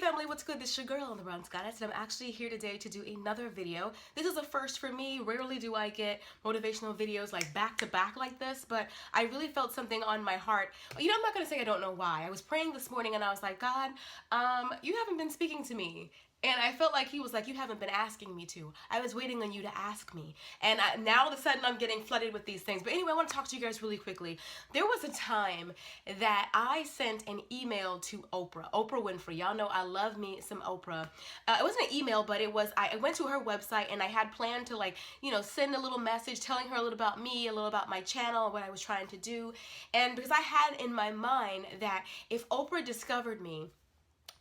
family, what's good? This is your girl on the Brown Goddess, and I'm actually here today to do another video. This is a first for me. Rarely do I get motivational videos like back to back like this, but I really felt something on my heart. You know, I'm not gonna say I don't know why. I was praying this morning and I was like, God, you haven't been speaking to me. And I felt like he was like, you haven't been asking me to. I was waiting on you to ask me. And now all of a sudden I'm getting flooded with these things. But anyway, I want to talk to you guys really quickly. There was a time that I sent an email to Oprah Winfrey. Y'all know I love me some Oprah. It wasn't an email, but it was, I went to her website and I had planned to send a little message telling her a little about me, a little about my channel, what I was trying to do. And because I had in my mind that if Oprah discovered me,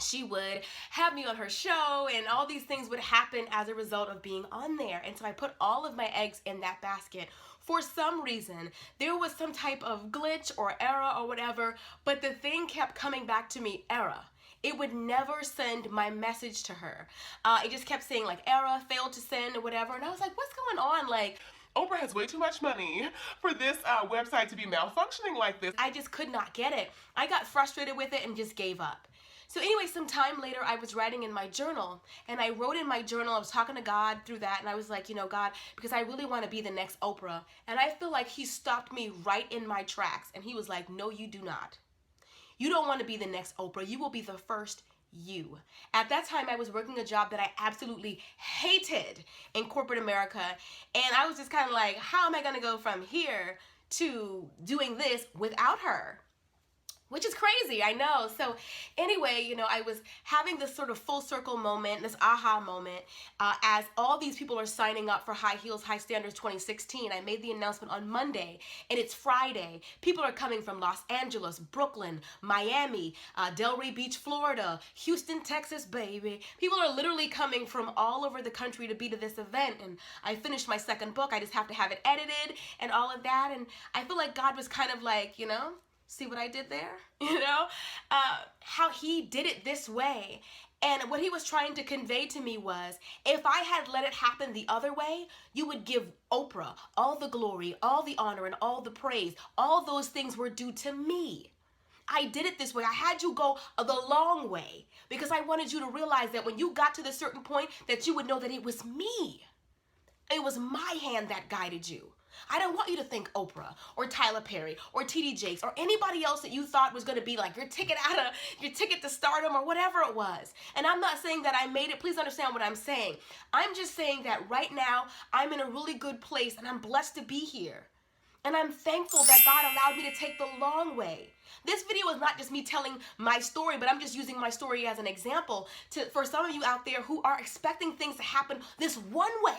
she would have me on her show and all these things would happen as a result of being on there. And so I put all of my eggs in that basket. For some reason, there was some type of glitch or error or whatever, but the thing kept coming back to me, error. It would never send my message to her. It just kept saying like error, failed to send or whatever. And I was like, what's going on? Like, Oprah has way too much money for this website to be malfunctioning like this. I just could not get it. I got frustrated with it and just gave up. So anyway, some time later, I was writing in my journal, and I wrote in my journal, I was talking to God through that, and I was like, you know, God, because I really want to be the next Oprah. And I feel like he stopped me right in my tracks, and he was like, no, you do not. You don't want to be the next Oprah. You will be the first you. At that time, I was working a job that I absolutely hated in corporate America, and I was just kind of like, how am I going to go from here to doing this without her? Which is crazy, I know. So anyway, you know, I was having this sort of full circle moment, this aha moment, as all these people are signing up for High Heels, High Standards 2016. I made the announcement on Monday, and it's Friday. People are coming from Los Angeles, Brooklyn, Miami, Delray Beach, Florida, Houston, Texas, baby. People are literally coming from all over the country to be to this event, and I finished my second book. I just have to have it edited and all of that, and I feel like God was kind of like, you know, see what I did there? You know, how he did it this way. And what he was trying to convey to me was, if I had let it happen the other way, you would give Oprah all the glory, all the honor, and all the praise. All those things were due to me. I did it this way. I had you go the long way because I wanted you to realize that when you got to the certain point that you would know that it was me. It was my hand that guided you. I don't want you to think Oprah or Tyler Perry or TD Jakes or anybody else that you thought was going to be like your ticket to stardom or whatever it was. And I'm not saying that I made it. Please understand what I'm saying. I'm just saying that right now I'm in a really good place and I'm blessed to be here. And I'm thankful that God allowed me to take the long way. This video is not just me telling my story, but I'm just using my story as an example for some of you out there who are expecting things to happen this one way.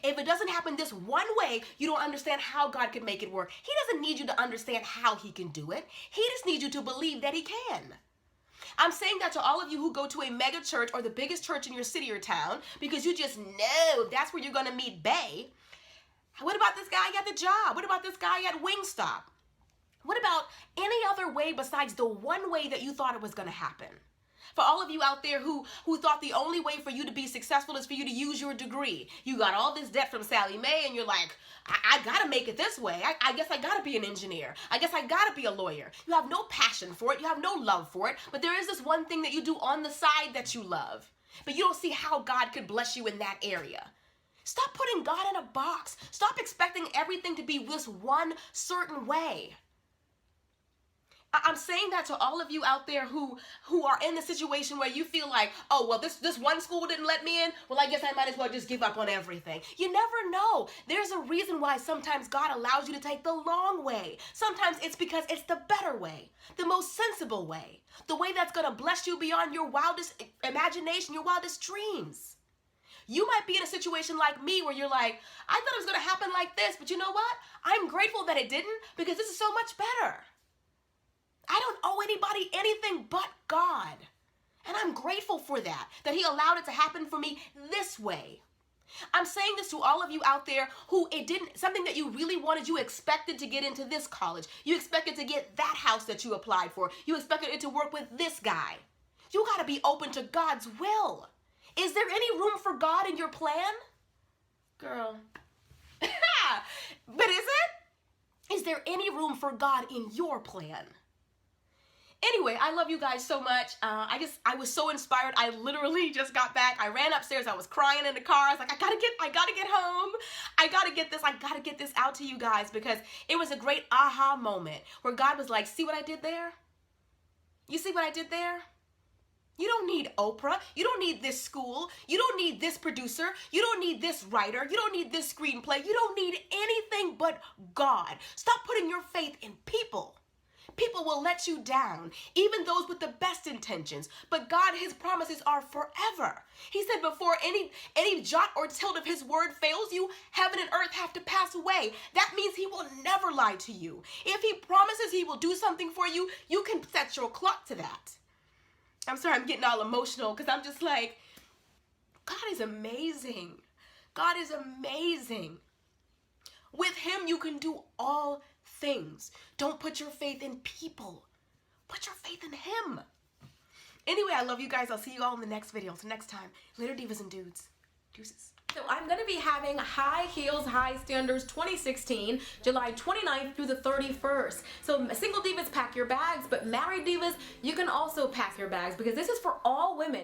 If it doesn't happen this one way, you don't understand how God can make it work. He doesn't need you to understand how he can do it. He just needs you to believe that he can. I'm saying that to all of you who go to a mega church or the biggest church in your city or town because you just know that's where you're going to meet Bae. What about this guy at the job? What about this guy at Wingstop? What about any other way besides the one way that you thought it was going to happen? For all of you out there who thought the only way for you to be successful is for you to use your degree. You got all this debt from Sally Mae and you're like, I gotta make it this way. I guess I gotta be an engineer. I guess I gotta be a lawyer. You have no passion for it. You have no love for it. But there is this one thing that you do on the side that you love. But you don't see how God could bless you in that area. Stop putting God in a box. Stop expecting everything to be this one certain way. I'm saying that to all of you out there who are in the situation where you feel like, oh, well, this one school didn't let me in. Well, I guess I might as well just give up on everything. You never know. There's a reason why sometimes God allows you to take the long way. Sometimes it's because it's the better way, the most sensible way, the way that's going to bless you beyond your wildest imagination, your wildest dreams. You might be in a situation like me where you're like, I thought it was going to happen like this, but you know what? I'm grateful that it didn't because this is so much better. I don't owe anybody anything but God. And I'm grateful for that he allowed it to happen for me this way. I'm saying this to all of you out there who something that you really wanted, you expected to get into this college. You expected to get that house that you applied for. You expected it to work with this guy. You got to be open to God's will. Is there any room for God in your plan? Girl. But is it? Is there any room for God in your plan? Anyway, I love you guys so much. I was so inspired. I literally just got back. I ran upstairs. I was crying in the car. I was like, I gotta get home. I gotta get this out to you guys, because it was a great aha moment where God was like, see what I did there? You see what I did there? You don't need Oprah. You don't need this school. You don't need this producer. You don't need this writer. You don't need this screenplay. You don't need anything but God. Stop putting your faith in people. People will let you down, even those with the best intentions. But God, his promises are forever. He said before any jot or tittle of his word fails you, heaven and earth have to pass away. That means he will never lie to you. If he promises he will do something for you, you can set your clock to that. I'm sorry, I'm getting all emotional because I'm just like, God is amazing. God is amazing. With him, you can do all things. Don't put your faith in people. Put your faith in him. Anyway, I love you guys. I'll see you all in the next video. Till next time, later, divas and dudes. Deuces. So I'm going to be having High Heels, High Standards 2016, July 29th through the 31st. So single divas, pack your bags, but married divas, you can also pack your bags, because this is for all women.